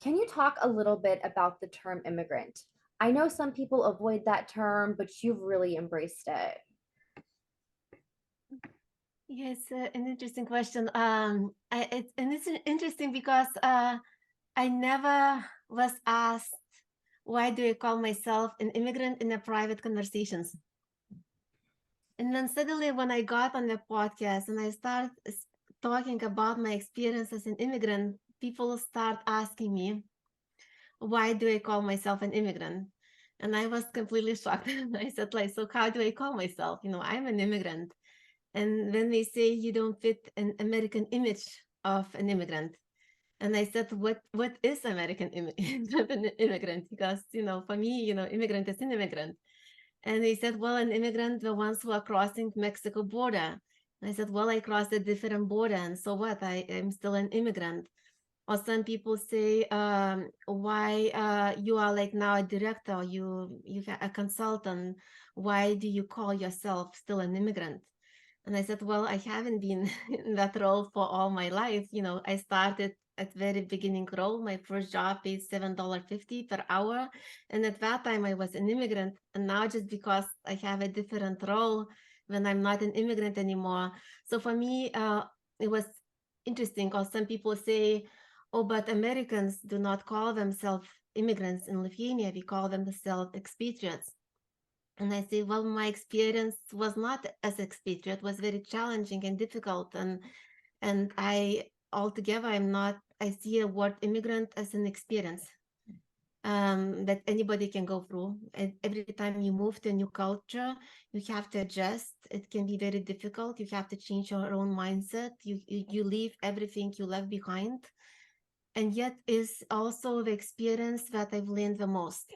Can you talk a little bit about the term immigrant? I know some people avoid that term, but you've really embraced it. Yes, an interesting question. It's interesting because I never was asked why do I call myself an immigrant in the private conversations. And then suddenly, when I got on the podcast and I started talking about my experience as an immigrant, people start asking me, why do I call myself an immigrant? And I was completely shocked. I said, like, so how do I call myself? I'm an immigrant. And when they say you don't fit an American image of an immigrant, and I said, what is American immigrant? Because for me, immigrant is an immigrant. And they said, well, an immigrant, the ones who are crossing Mexico border. And I said, well, I crossed a different border, and so what? I am still an immigrant. Or some people say, why you are like now a director, you a consultant. Why do you call yourself still an immigrant? And I said, well, I haven't been in that role for all my life. I started at very beginning role. My first job paid $7.50 per hour. And at that time I was an immigrant. And now just because I have a different role when I'm not an immigrant anymore. So for me, it was interesting because some people say, oh, but Americans do not call themselves immigrants in Lithuania. We call themselves expatriates. And I say, well, my experience was not as expatriate, was very challenging and difficult. And I altogether, I see a word immigrant as an experience that anybody can go through. And every time you move to a new culture, you have to adjust. It can be very difficult. You have to change your own mindset. You leave everything you left behind. And yet is also the experience that I've learned the most.